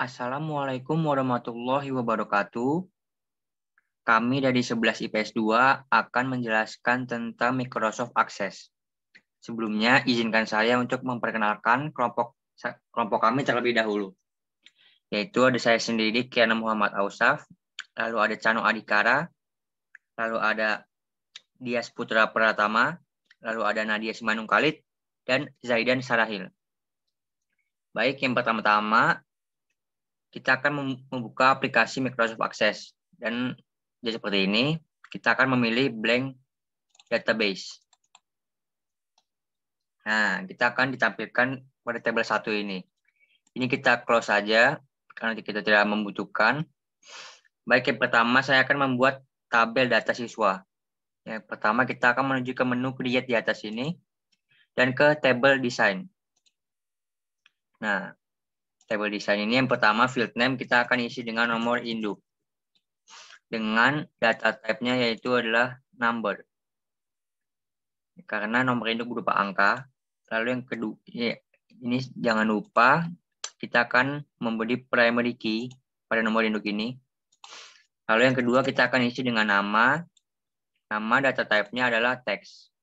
Assalamualaikum warahmatullahi wabarakatuh. Kami dari 11 IPS 2 akan menjelaskan tentang Microsoft Access. Sebelumnya, izinkan saya untuk memperkenalkan kelompok kami terlebih dahulu. Yaitu ada saya sendiri, Kiana Muhammad Ausaf, lalu ada Cano Adikara, lalu ada Dias Putra Pratama, lalu ada Nadia Simanung Khalid, dan Zaidan Sarahil. Baik, yang pertama-tama, kita akan membuka aplikasi Microsoft Access. Dan jadi seperti ini, kita akan memilih blank database. Nah, kita akan ditampilkan pada tabel 1 ini. Ini kita close saja, karena kita tidak membutuhkan. Baik, yang pertama saya akan membuat tabel data siswa. Yang pertama kita akan menuju ke menu create di atas ini, dan ke table design. Nah, table design ini yang pertama field name kita akan isi dengan nomor induk. Dengan data type-nya yaitu adalah number. Karena nomor induk berupa angka. Lalu yang kedua, ini jangan lupa kita akan memberi primary key pada nomor induk ini. Lalu yang kedua kita akan isi dengan nama. Nama data type-nya adalah text.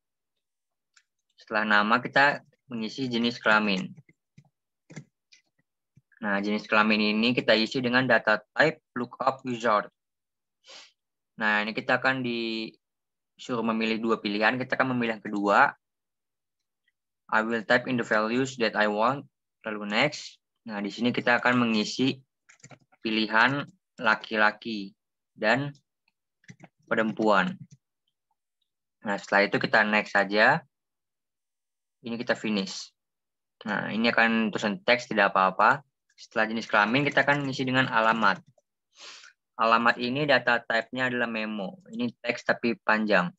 Setelah nama kita mengisi jenis kelamin. Nah, jenis kelamin ini kita isi dengan data type lookup wizard. Nah, ini kita akan disuruh memilih dua pilihan. Kita akan memilih yang kedua. I will type in the values that I want. Lalu next. Nah, di sini kita akan mengisi pilihan laki-laki dan perempuan. Nah, setelah itu kita next saja. Ini kita finish. Nah, ini akan tulisan teks, tidak apa-apa. Setelah jenis kelamin, kita akan mengisi dengan alamat. Alamat ini data type-nya adalah memo. Ini teks tapi panjang.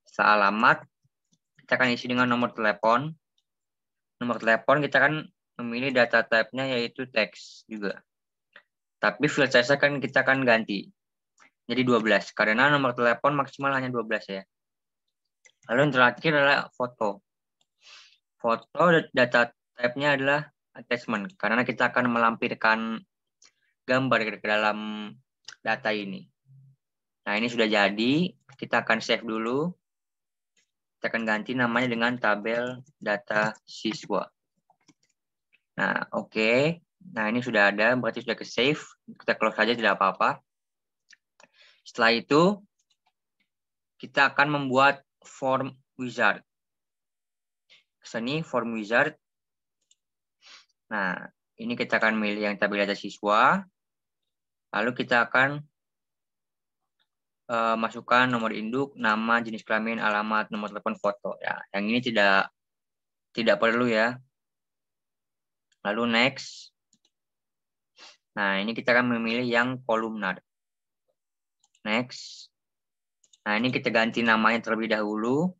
Setelah alamat, kita akan isi dengan nomor telepon. Nomor telepon kita akan memilih data type-nya yaitu teks juga. Tapi field size kan kita akan ganti. Jadi 12. Karena nomor telepon maksimal hanya 12 ya. Lalu yang terakhir adalah foto. Foto data type-nya adalah attachment. Karena kita akan melampirkan gambar ke dalam data ini. Nah, ini sudah jadi. Kita akan save dulu. Kita akan ganti namanya dengan tabel data siswa. Nah, oke. Nah, ini sudah ada. Berarti sudah ke save. Kita close saja, tidak apa-apa. Setelah itu, kita akan membuat form wizard. Kesini form wizard. Nah, ini kita akan milih yang tabel data siswa. Lalu kita akan masukkan nomor induk, nama, jenis kelamin, alamat, nomor telepon, foto. Ya, yang ini tidak perlu ya. Lalu next. Nah, ini kita akan memilih yang kolumnar. Next. Nah, ini kita ganti namanya terlebih dahulu.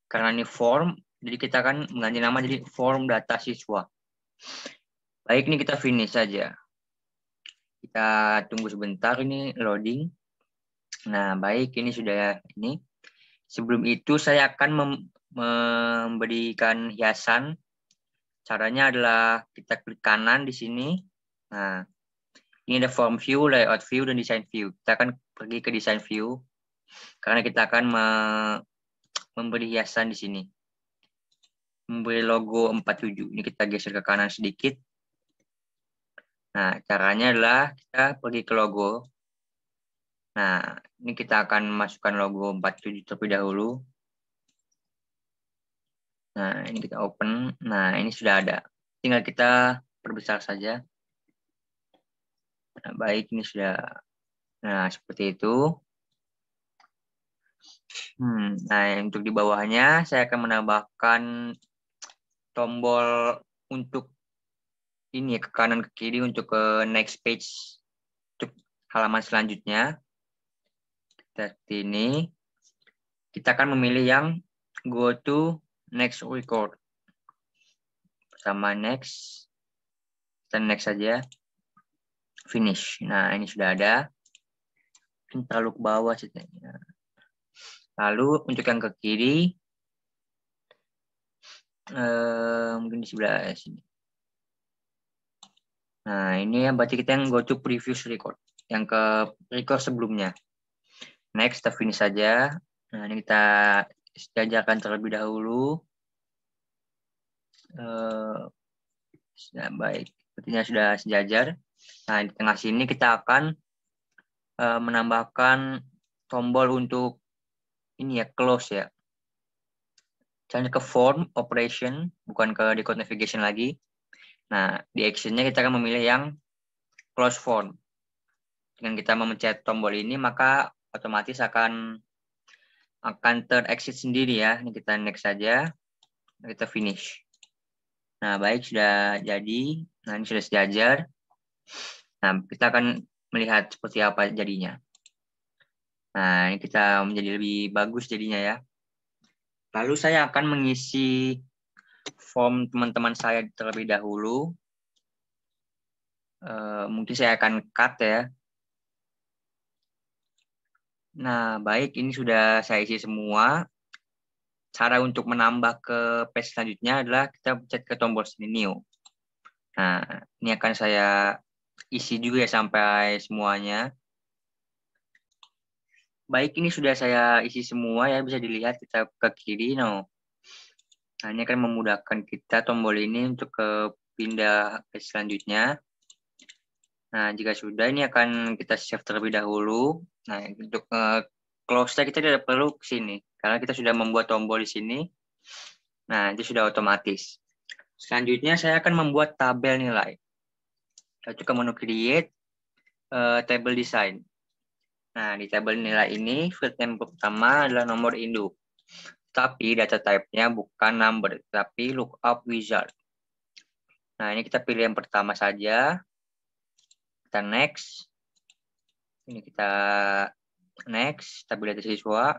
Karena ini form, jadi kita akan mengganti nama jadi form data siswa. Baik, ini kita finish saja. Kita tunggu sebentar, ini loading. Nah, baik, ini sudah ini. Sebelum itu, saya akan memberikan hiasan. Caranya adalah kita klik kanan di sini. Nah, ini ada form view, layout view, dan design view. Kita akan pergi ke design view. Karena kita akan memberi hiasan di sini. Memberi logo 47. Ini kita geser ke kanan sedikit. Nah, caranya adalah kita pergi ke logo. Nah, ini kita akan masukkan logo 47 terlebih dahulu. Nah, ini kita open. Nah, ini sudah ada. Tinggal kita perbesar saja. Nah, baik, ini sudah. Nah, seperti itu. Nah, untuk di bawahnya saya akan menambahkan tombol untuk ini ke kanan ke kiri untuk ke next page untuk halaman selanjutnya. Seperti ini. Kita akan memilih yang go to next record. Pertama next. Kita next saja. Finish. Nah, ini sudah ada. Mungkin terlalu ke bawah ceritanya. Lalu untuk yang ke kiri, mungkin di sebelah sini. Nah, ini ya berarti kita yang go to previous record. Yang ke record sebelumnya. Next, kita finish saja. Nah, ini kita sejajarkan terlebih dahulu. Nah, baik. Sepertinya sudah sejajar. Nah, di tengah sini kita akan menambahkan tombol untuk ini ya, close ya. Misalnya ke form, operation, bukan ke decode navigation lagi. Nah, di actionnya kita akan memilih yang close form. Dengan kita memencet tombol ini, maka otomatis akan terexit sendiri ya. Ini kita next saja, kita finish. Nah, baik, sudah jadi. Nah, ini sudah sejajar. Nah, kita akan melihat seperti apa jadinya. Nah, ini kita menjadi lebih bagus jadinya ya. Lalu saya akan mengisi form teman-teman saya terlebih dahulu. Mungkin saya akan cut ya. Nah, baik, ini sudah saya isi semua. Cara untuk menambah ke page selanjutnya adalah kita pencet ke tombol sini new. Nah, ini akan saya isi juga ya sampai semuanya. Baik, ini sudah saya isi semua ya, bisa dilihat kita ke kiri. Nah, ini akan memudahkan kita tombol ini untuk ke pindah ke selanjutnya. Nah, jika sudah, ini akan kita save terlebih dahulu. Nah, untuk close-nya kita tidak perlu ke sini, karena kita sudah membuat tombol di sini. Nah, itu sudah otomatis. Selanjutnya, saya akan membuat tabel nilai. Kita ke menu create, table design. Nah, di tabel nilai ini, field name pertama adalah nomor induk. Tapi data type-nya bukan number, tapi lookup wizard. Nah, ini kita pilih yang pertama saja. Kita next. Ini kita next, tabel data siswa.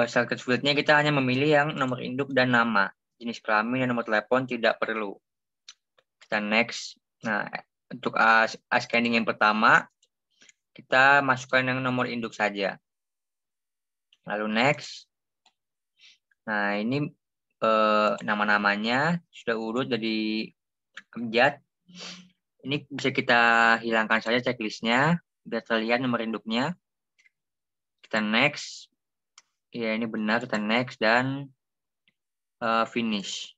Selected field-nya kita hanya memilih yang nomor induk dan nama. Jenis kelamin dan nomor telepon tidak perlu. Kita next. Nah, untuk scanning yang pertama, kita masukkan yang nomor induk saja. Lalu next. Nah, ini nama-namanya sudah urut dari abjad. Ini bisa kita hilangkan saja checklistnya, biar terlihat nomor induknya. Kita next. Ya, ini benar, kita next dan finish.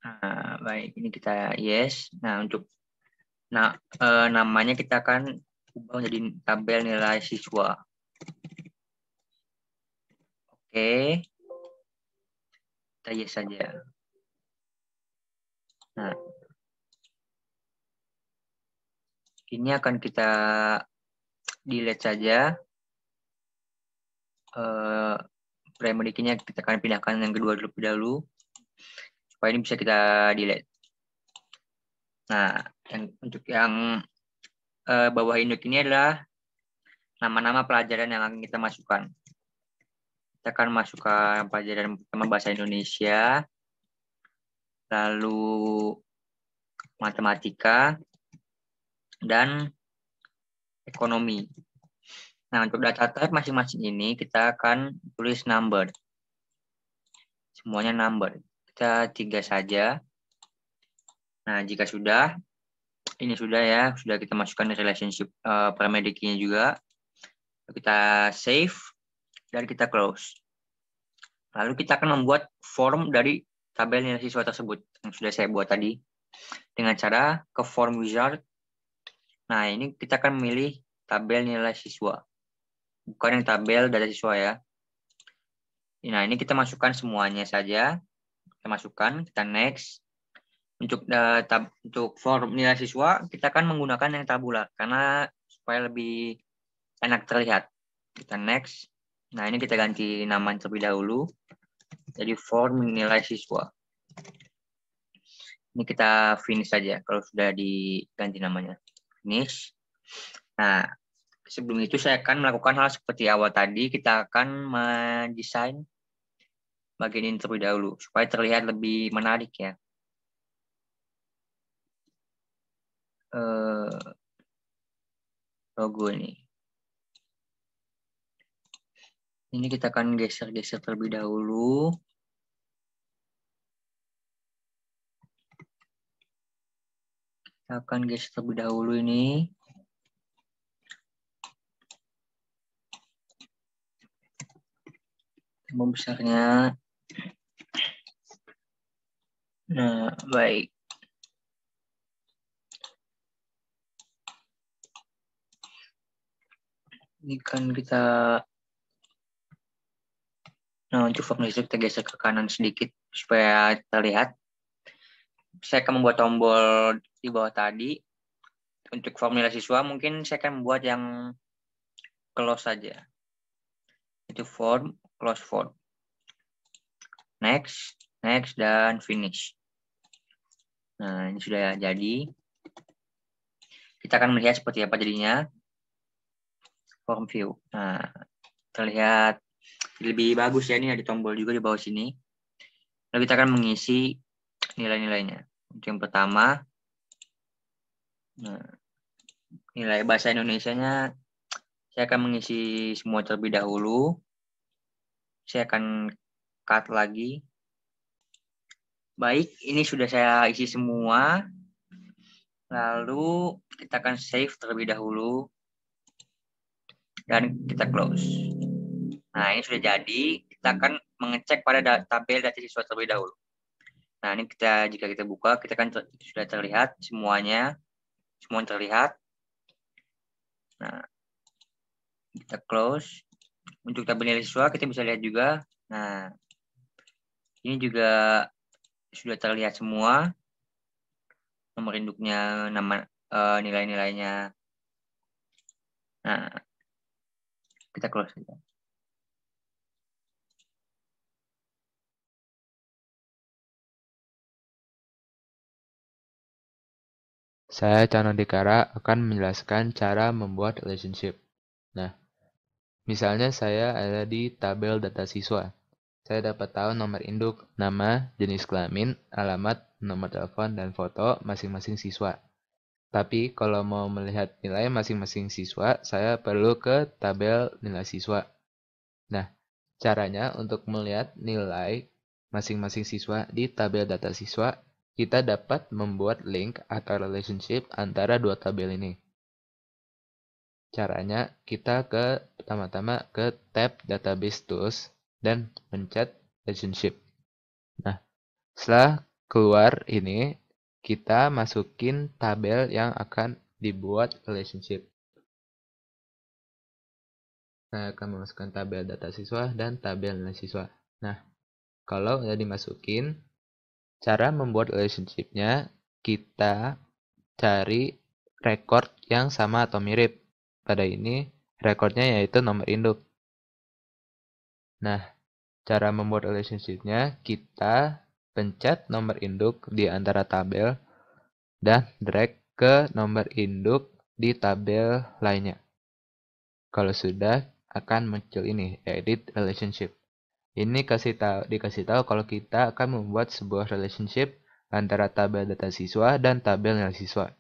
Nah, baik, ini kita yes. Nah, untuk namanya kita akan ubah menjadi tabel nilai siswa. Oke. Kita yes saja. Nah, ini akan kita delete saja. Primary key-nya kita akan pindahkan yang kedua terlebih dahulu. Supaya ini bisa kita delete. Nah, untuk yang bawah induk ini adalah nama-nama pelajaran yang akan kita masukkan. Kita akan masukkan pelajaran pertama bahasa Indonesia, lalu matematika, dan ekonomi. Nah, untuk data type masing-masing ini kita akan tulis number. Semuanya number. Kita 3 saja. Nah, jika sudah, ini sudah ya, sudah kita masukkan relationship primary key-nya juga. Kita save dan kita close. Lalu kita akan membuat form dari tabel nilai siswa tersebut yang sudah saya buat tadi dengan cara ke form wizard. Nah, ini kita akan memilih tabel nilai siswa, bukan yang tabel data siswa ya. Nah, ini kita masukkan semuanya saja. Kita masukkan, kita next. Untuk form nilai siswa, kita akan menggunakan yang tabular karena supaya lebih enak terlihat. Kita next. Nah, ini kita ganti nama terlebih dahulu. Jadi form nilai siswa. Ini kita finish saja kalau sudah diganti namanya. Finish. Nah, sebelum itu saya akan melakukan hal seperti awal tadi. Kita akan mendesain bagian ini terlebih dahulu supaya terlihat lebih menarik ya. Logo ini. Ini kita akan geser-geser terlebih dahulu. Kita akan geser terlebih dahulu ini. Tombol besarnya. Nah, baik. Ini kan kita, nah untuk formasi kita geser ke kanan sedikit supaya terlihat. Saya akan membuat tombol di bawah tadi. Untuk formula siswa mungkin saya akan membuat yang close saja. Itu form, close form. Next, next, dan finish. Nah, ini sudah jadi. Kita akan melihat seperti apa jadinya. Form view. Nah, terlihat lebih bagus ya, ini ada tombol juga di bawah sini. Lalu kita akan mengisi nilai-nilainya. Untuk yang pertama, nah, nilai bahasa Indonesianya saya akan mengisi semua terlebih dahulu. Saya akan cut lagi. Baik, ini sudah saya isi semua. Lalu kita akan save terlebih dahulu. Dan kita close. Nah, ini sudah jadi. Kita akan mengecek pada tabel data siswa terlebih dahulu. Nah, ini jika kita buka, kita kan sudah terlihat semuanya. Semua terlihat. Nah, kita close. Untuk tabel nilai siswa, kita bisa lihat juga. Nah, ini juga sudah terlihat semua. Nomor induknya, nama nilai-nilainya. Nah, kita close saja. Saya Cano Dikara akan menjelaskan cara membuat relationship. Nah, misalnya saya ada di tabel data siswa. Saya dapat tahu nomor induk, nama, jenis kelamin, alamat, nomor telepon, dan foto masing-masing siswa. Tapi kalau mau melihat nilai masing-masing siswa, saya perlu ke tabel nilai siswa. Nah, caranya untuk melihat nilai masing-masing siswa di tabel data siswa, kita dapat membuat link atau relationship antara dua tabel ini. Caranya, kita pertama-tama ke tab Database Tools dan pencet Relationship. Nah, setelah keluar ini, kita masukin tabel yang akan dibuat relationship. Saya akan memasukkan tabel data siswa dan tabel nilai siswa. Nah, kalau udah dimasukin, cara membuat relationship-nya, kita cari record yang sama atau mirip. Pada ini, recordnya yaitu nomor induk. Nah, cara membuat relationship-nya, kita pencet nomor induk di antara tabel dan drag ke nomor induk di tabel lainnya. Kalau sudah, akan muncul ini, edit relationship. Ini dikasih tahu kalau kita akan membuat sebuah relationship antara tabel data siswa dan tabel nilai siswa.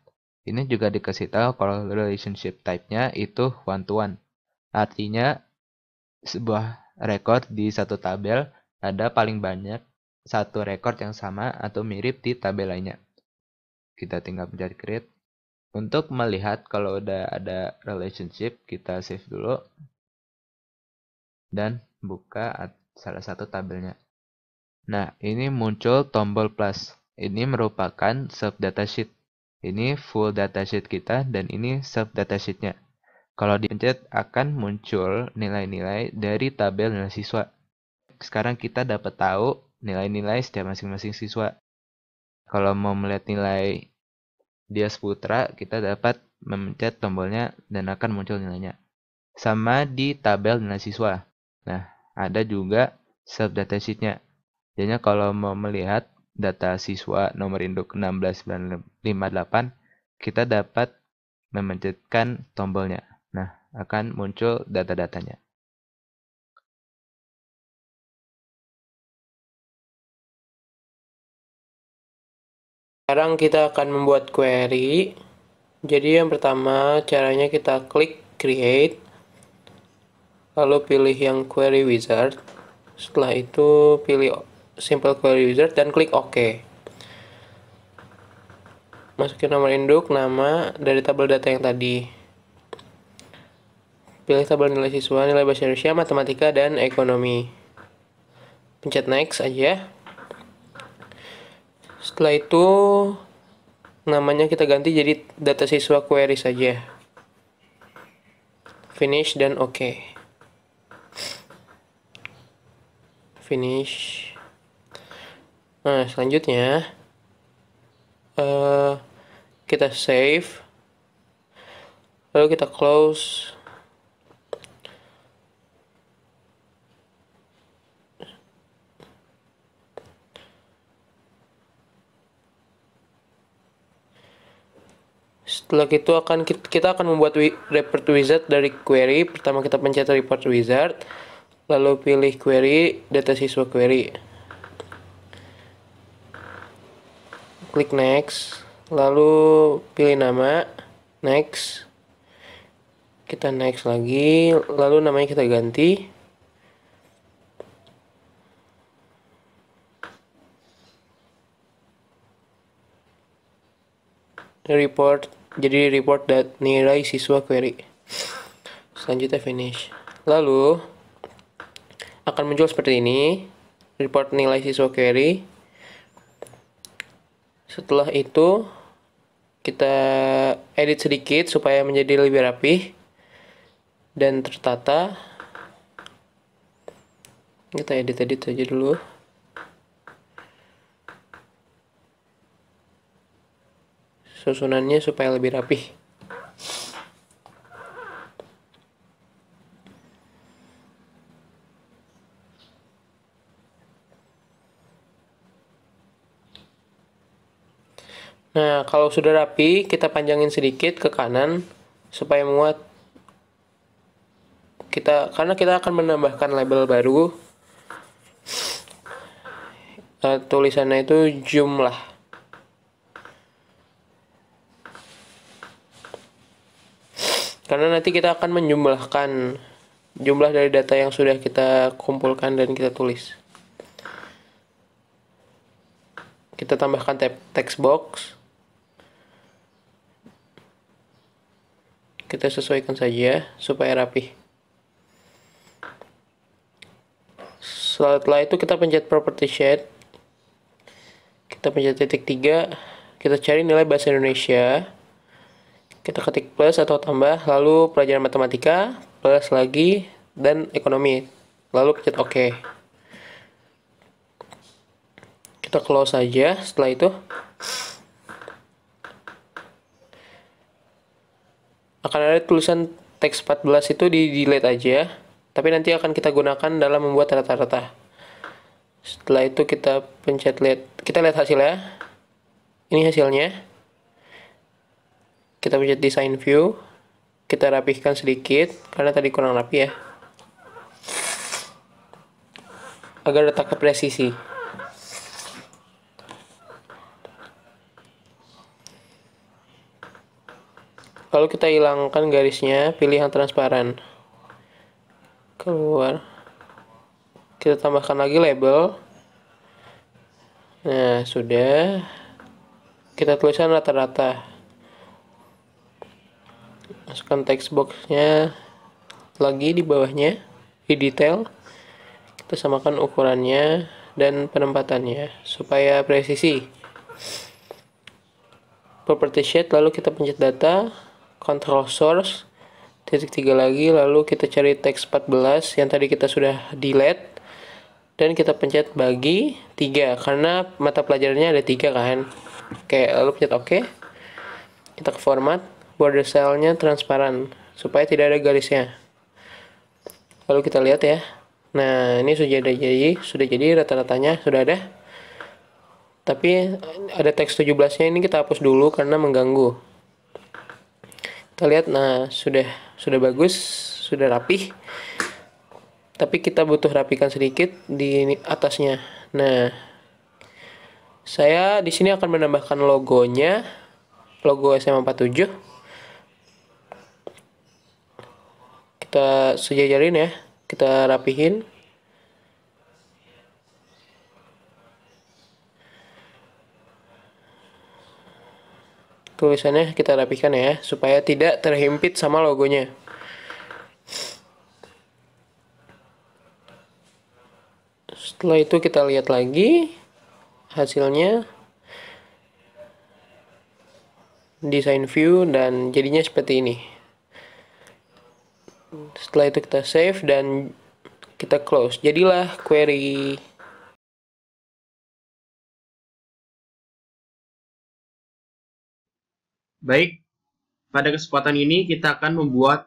Ini juga dikasih tahu kalau relationship type-nya itu one-to-one. Artinya, sebuah record di satu tabel ada paling banyak satu record yang sama atau mirip di tabel lainnya. Kita tinggal mencari create. Untuk melihat kalau udah ada relationship, kita save dulu. Dan buka salah satu tabelnya. Nah, ini muncul tombol plus. Ini merupakan sub datasheet. Ini full datasheet kita dan ini sub datasheetnya. Kalau dipencet akan muncul nilai-nilai dari tabel nilai siswa. Sekarang kita dapat tahu nilai-nilai setiap masing-masing siswa. Kalau mau melihat nilai Dias Putra, kita dapat memencet tombolnya dan akan muncul nilainya. Sama di tabel nilai siswa. Nah, ada juga sub datasheetnya. Jadinya kalau mau melihat data siswa nomor induk 16958, kita dapat memencetkan tombolnya. Nah, akan muncul data-datanya. Sekarang kita akan membuat query. Jadi yang pertama caranya kita klik create, lalu pilih yang query wizard. Setelah itu pilih simple query wizard dan klik OK. masukin nomor induk, nama dari tabel data yang tadi. Pilih tabel nilai siswa, nilai bahasa Indonesia, matematika, dan ekonomi. Pencet next aja. Setelah itu namanya kita ganti jadi data siswa query saja. Finish dan oke. Finish. Nah, selanjutnya kita save, lalu kita close. Setelah itu kita akan membuat report wizard dari query. Pertama kita pencet report wizard, lalu pilih query, data siswa query. Klik next, lalu pilih nama, next. Kita next lagi, lalu namanya kita ganti. Report, jadi report nilai siswa query. Selanjutnya finish. Lalu akan muncul seperti ini, report nilai siswa query. Setelah itu kita edit sedikit supaya menjadi lebih rapih dan tertata. Kita edit aja dulu. Susunannya supaya lebih rapih. Nah, kalau sudah rapi, kita panjangin sedikit ke kanan supaya muat. Karena kita akan menambahkan label baru. Tulisannya itu jumlah. Karena nanti kita akan menjumlahkan jumlah dari data yang sudah kita kumpulkan dan kita tulis. Kita tambahkan text box. Kita sesuaikan saja supaya rapi. Setelah itu kita pencet property sheet. Kita pencet titik 3. Kita cari nilai bahasa Indonesia. Kita ketik plus atau tambah, lalu pelajaran matematika, plus lagi, dan ekonomi. Lalu pencet OK. Kita close saja. Setelah itu akan ada tulisan teks 14 itu di delete aja, tapi nanti akan kita gunakan dalam membuat rata-rata. Setelah itu kita pencet kita lihat hasilnya. Ini hasilnya. Kita pencet design view, kita rapihkan sedikit karena tadi kurang rapi ya, agar letaknya presisi. Lalu kita hilangkan garisnya, pilih yang transparan, keluar. Kita tambahkan lagi label. Nah, sudah. Kita tuliskan rata-rata. Masukkan text boxnya lagi di bawahnya, di detail. Kita samakan ukurannya dan penempatannya supaya presisi. Property sheet, lalu kita pencet data, control source, titik 3 lagi, lalu kita cari teks 14 yang tadi kita sudah delete, dan kita pencet bagi 3 karena mata pelajarannya ada 3 kan. Oke, lalu pencet OK. Kita ke format, border cell-nya transparan supaya tidak ada garisnya. Lalu kita lihat ya. Nah, ini sudah jadi rata-ratanya sudah ada. Tapi ada teks 17-nya ini kita hapus dulu karena mengganggu. Kita lihat, nah sudah bagus, sudah rapih. Tapi kita butuh rapikan sedikit di atasnya. Nah, saya di sini akan menambahkan logonya, logo SMA 47. Kita sejajarin ya, kita rapihin. tulisannya kita rapikan ya, supaya tidak terhimpit sama logonya. Setelah itu kita lihat lagi hasilnya, design view, dan jadinya seperti ini. Setelah itu kita save dan kita close. Jadilah query. Baik, pada kesempatan ini kita akan membuat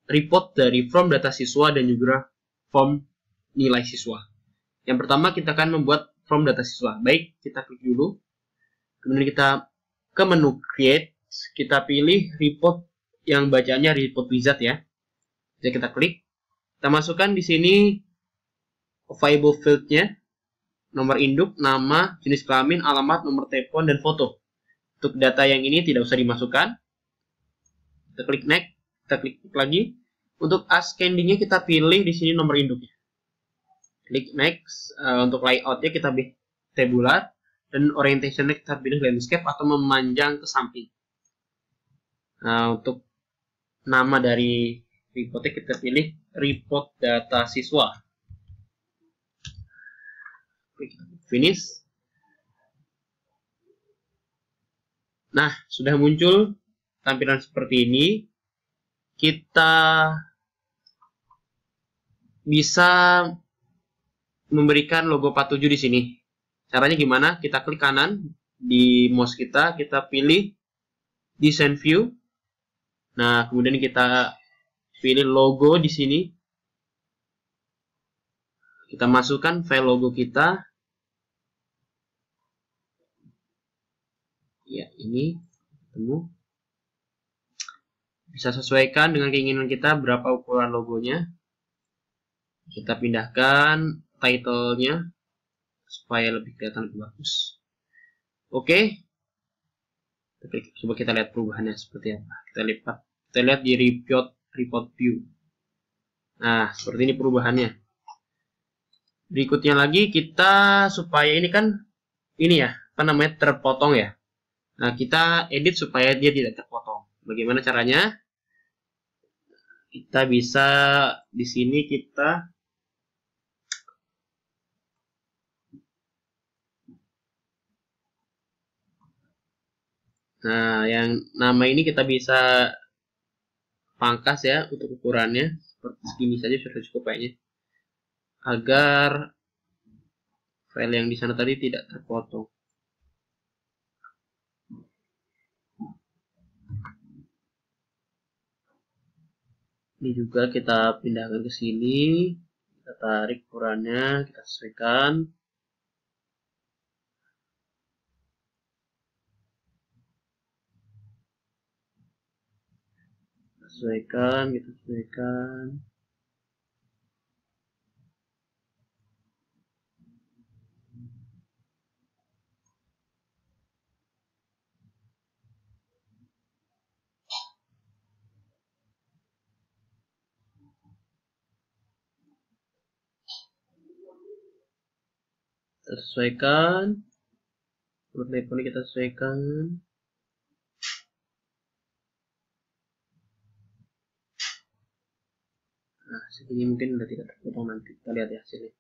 report dari form data siswa dan juga form nilai siswa. Yang pertama kita akan membuat form data siswa. Baik, kita klik dulu. Kemudian kita ke menu create, kita pilih report yang bacanya report wizard ya. Jadi kita klik, kita masukkan di sini available field-nya, nomor induk, nama, jenis kelamin, alamat, nomor telepon, dan foto. Untuk data yang ini tidak usah dimasukkan. Kita klik next, kita klik lagi. Untuk ascending-nya kita pilih di sini nomor induknya. Klik next. Untuk layout-nya kita pilih tabular, dan orientation-nya kita pilih landscape atau memanjang ke samping. Nah, untuk nama dari report-nya kita pilih report data siswa. Klik finish. Nah, sudah muncul tampilan seperti ini. Kita bisa memberikan logo 47 di sini. Caranya gimana? Kita klik kanan di mouse kita pilih design view. Nah, kemudian kita pilih logo di sini. Kita masukkan file logo kita. Ya, ini ketemu. Bisa sesuaikan dengan keinginan kita berapa ukuran logonya. Kita pindahkan title-nya supaya lebih kelihatan lebih bagus. Oke. Coba kita lihat perubahannya seperti apa. Kita lihat di report view. Nah, seperti ini perubahannya. Berikutnya lagi kita supaya ini kan ini ya, apa namanya, terpotong ya. Nah, kita edit supaya dia tidak terpotong. Bagaimana caranya? Kita bisa di sini kita Nah, yang nama ini kita bisa pangkas ya untuk ukurannya. Seperti segini saja sudah cukup kayaknya. Agar file yang di sana tadi tidak terpotong. Ini juga kita pindahkan ke sini. Kita tarik ukurannya, kita sesuaikan. Kita sesuaikan. Nomor telepon kita sesuaikan. Nah, segini mungkin udah tidak terpotong nanti. Kita lihat ya hasilnya.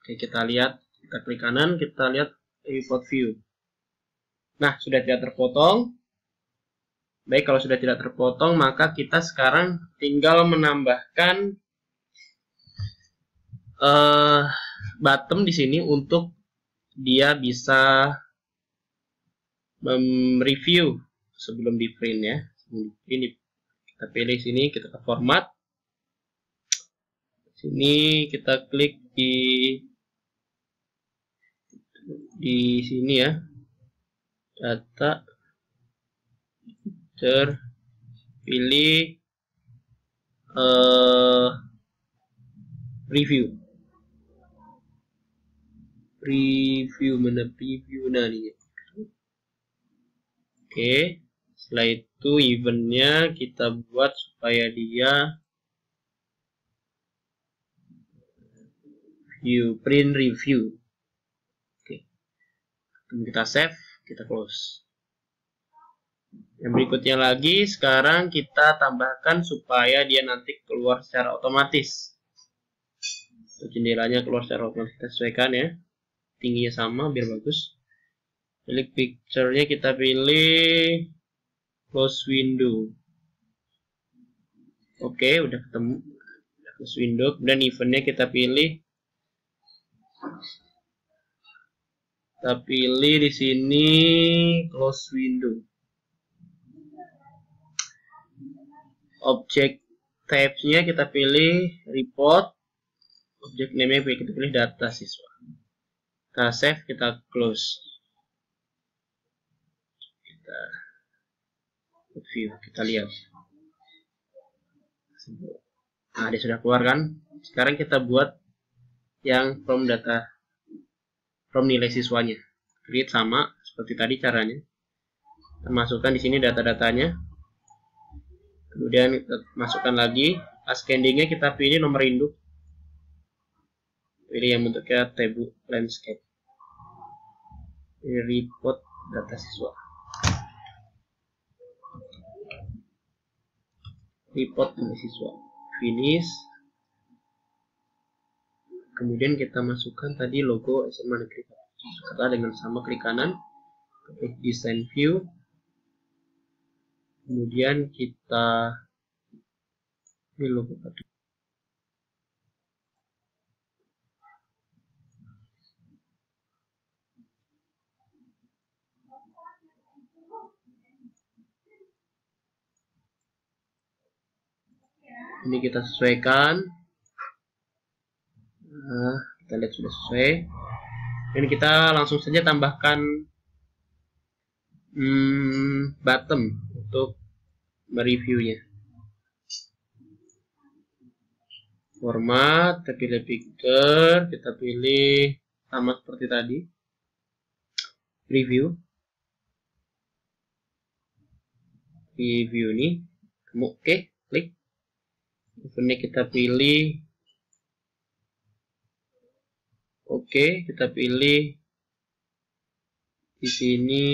Oke, kita lihat. Kita klik kanan, kita lihat report view. Nah, sudah tidak terpotong. Baik, kalau sudah tidak terpotong, maka kita sekarang tinggal menambahkan bottom di sini untuk dia bisa mereview sebelum di print ya. Ini kita pilih sini, kita ke format. Sini kita klik di sini ya, data, pilih preview mana preview nah ini. Oke, Setelah itu eventnya kita buat supaya dia print review. Oke. Kita save, kita close. Yang berikutnya lagi, sekarang kita tambahkan supaya dia nanti keluar secara otomatis. Jendelanya keluar secara otomatis, kita sesuaikan ya. Tingginya sama biar bagus. Pilih picture-nya, kita pilih close window. Oke, udah ketemu. Udah close window. Kemudian event-nya kita pilih. Kita pilih di sini close window. Object types-nya kita pilih report. Object name-nya kita pilih data siswa. Kita save, kita close. Kita view, kita lihat. Nah, dia sudah keluar kan? Sekarang kita buat yang from nilai siswanya. Create sama seperti tadi caranya. Kita masukkan di sini data-datanya. Kemudian kita masukkan lagi. Ascending-nya kita pilih nomor induk. Pilih yang bentuknya table landscape. Pilih report data siswa. Report data siswa. Finish. Kemudian kita masukkan tadi logo SMA Negeri Jakarta dengan sama klik kanan. Klik design view. Kemudian kita ini logo tadi. Ini kita sesuaikan. Nah, kita lihat sudah sesuai. Dan kita langsung saja tambahkan button untuk mereviewnya. Format, kita pilih picture, kita pilih sama seperti tadi. Review. Review ini. Oke, klik. Ini kita pilih. Oke, kita pilih di sini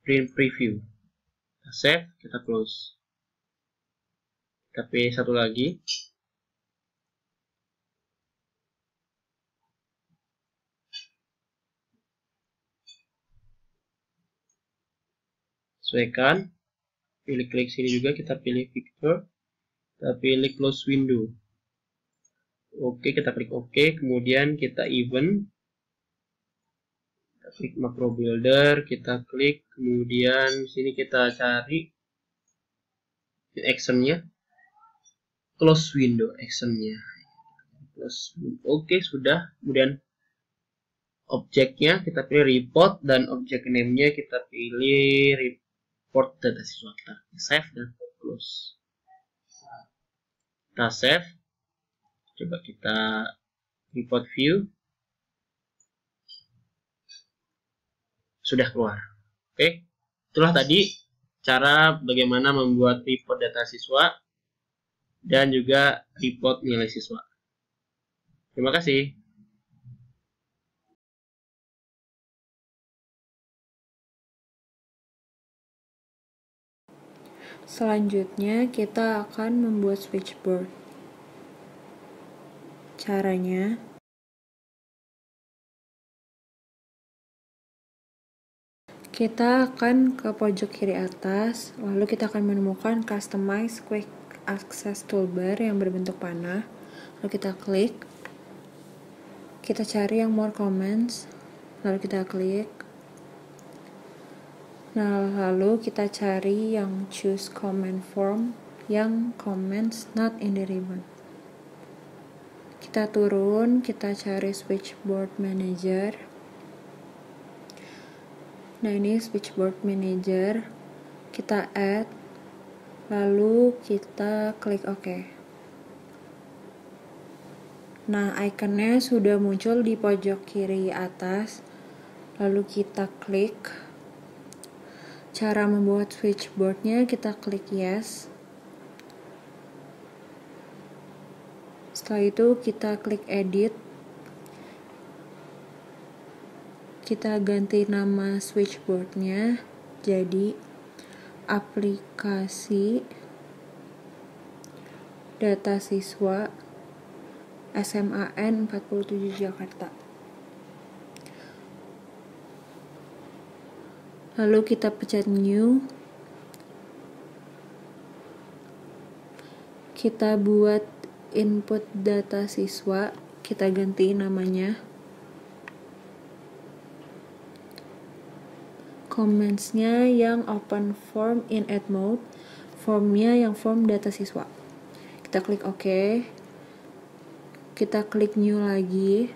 print preview. Kita save, kita close. Kita pilih satu lagi. Sesuaikan. Pilih klik sini juga, kita pilih picture. Kita pilih close window. Oke, kita klik OK. Kemudian kita event. Kita klik macro builder. Kita klik. Kemudian sini kita cari actionnya. Close window actionnya. Oke, sudah. Kemudian objeknya kita pilih report dan objek name-nya kita pilih report data siswa. Kita save dan close. Kita save. Coba kita report view. Sudah keluar. Oke. Itulah tadi cara bagaimana membuat report data siswa dan juga report nilai siswa. Terima kasih. Selanjutnya kita akan membuat switchboard. Caranya, kita akan ke pojok kiri atas, lalu kita akan menemukan Customize Quick Access Toolbar yang berbentuk panah. Lalu kita klik, kita cari yang More Comments, lalu kita klik. Nah, lalu kita cari yang Choose Comment Form, yang Comments Not in the Ribbon. Kita turun, kita cari Switchboard Manager. Nah, ini Switchboard Manager. Kita add, lalu kita klik OK. Nah, ikonnya sudah muncul di pojok kiri atas. Lalu kita klik. Cara membuat switchboardnya, kita klik yes. Setelah itu kita klik edit. Kita ganti nama switchboardnya jadi aplikasi data siswa SMAN 47 Jakarta. Lalu kita pencet new. Kita buat input data siswa, kita ganti namanya. Comments-nya yang open form in add mode, formnya yang form data siswa. Kita klik OK. Kita klik new lagi.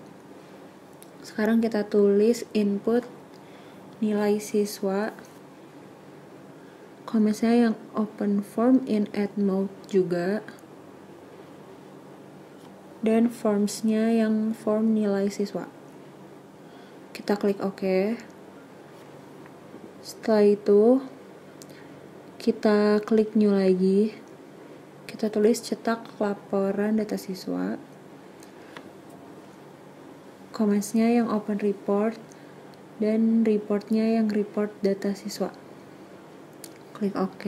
Sekarang kita tulis input nilai siswa. Comments-nya yang open form in add mode juga. Dan forms-nya yang form nilai siswa. Kita klik OK. Setelah itu kita klik new lagi. Kita tulis cetak laporan data siswa. Comments-nya yang open report dan report-nya yang report data siswa. Klik OK.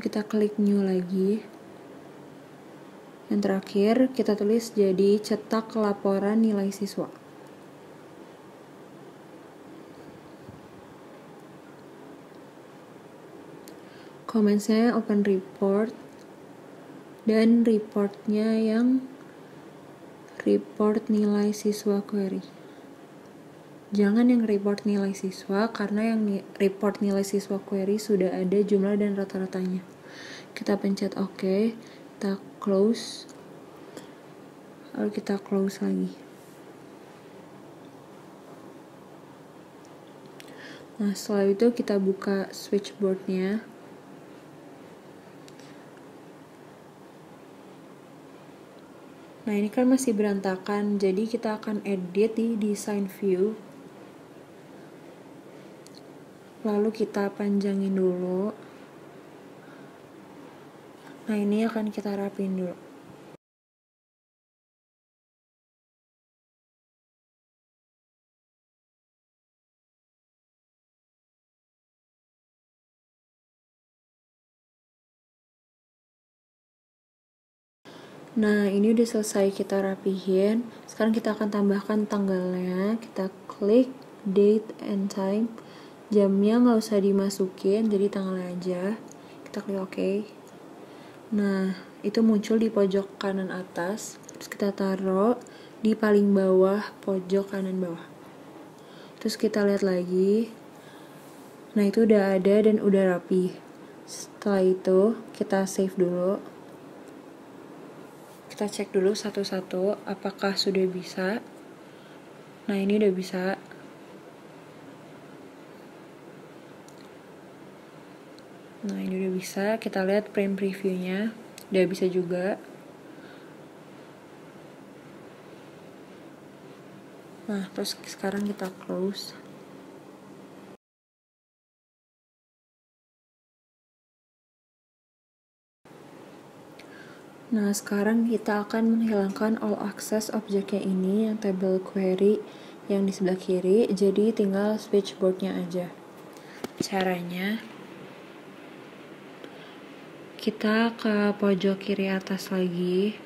Kita klik new lagi. Yang terakhir, kita tulis jadi cetak laporan nilai siswa. Comments-nya open report dan report-nya yang report nilai siswa query. Jangan yang report nilai siswa, karena yang report nilai siswa query sudah ada jumlah dan rata-ratanya. Kita pencet OK. Kita close, lalu kita close lagi. Nah, setelah itu kita buka switchboardnya. Nah, ini kan masih berantakan, jadi kita akan edit di design view. Lalu kita panjangin dulu. Nah, ini akan kita rapiin dulu. Nah, ini udah selesai kita rapihin. Sekarang kita akan tambahkan tanggalnya. Kita klik date and time. Jamnya nggak usah dimasukin, jadi tanggalnya aja. Kita klik OK. Nah, itu muncul di pojok kanan atas. Terus kita taruh di paling bawah pojok kanan bawah. Terus kita lihat lagi. Nah, itu udah ada dan udah rapi. Setelah itu kita save dulu. Kita cek dulu satu-satu apakah sudah bisa. Nah, ini udah bisa. Nah, ini udah bisa. Kita lihat print previewnya. Udah bisa juga. Nah, terus sekarang kita close. Nah, sekarang kita akan menghilangkan all access objeknya ini, yang table query yang di sebelah kiri, jadi tinggal switchboardnya aja. Caranya, kita ke pojok kiri atas lagi,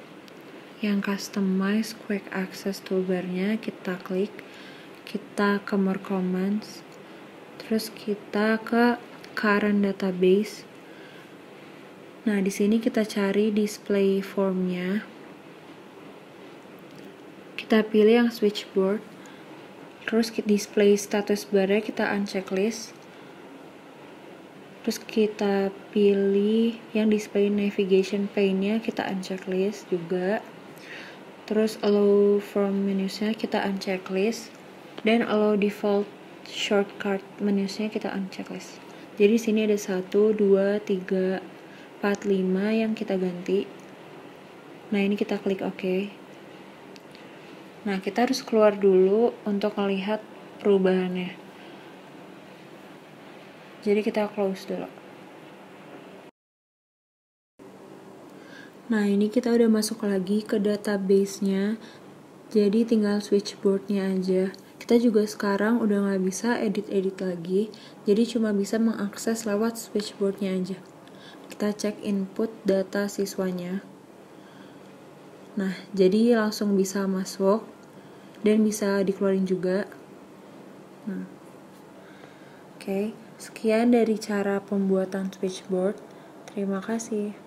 yang customize quick access toolbar-nya kita klik, kita ke more commands, terus kita ke current database. Nah, di sini kita cari display form-nya. Kita pilih yang switchboard. Terus display status bar-nya kita uncheck list. Terus kita pilih yang display navigation pane-nya kita uncheck list juga. Terus allow form menus-nya kita uncheck list. Dan allow default shortcut menus-nya kita uncheck list. Jadi di sini ada 1, 2, 3, 4, 5 yang kita ganti. Nah, ini kita klik OK. Nah, kita harus keluar dulu untuk melihat perubahannya. Jadi kita close dulu. Nah, ini kita udah masuk lagi ke database-nya. Jadi tinggal switchboard-nya aja. Kita juga sekarang udah nggak bisa edit-edit lagi. Jadi cuma bisa mengakses lewat switchboard-nya aja. Kita cek input data siswanya. Nah, jadi langsung bisa masuk dan bisa dikeluarin juga. Nah, oke. Sekian dari cara pembuatan switchboard. Terima kasih.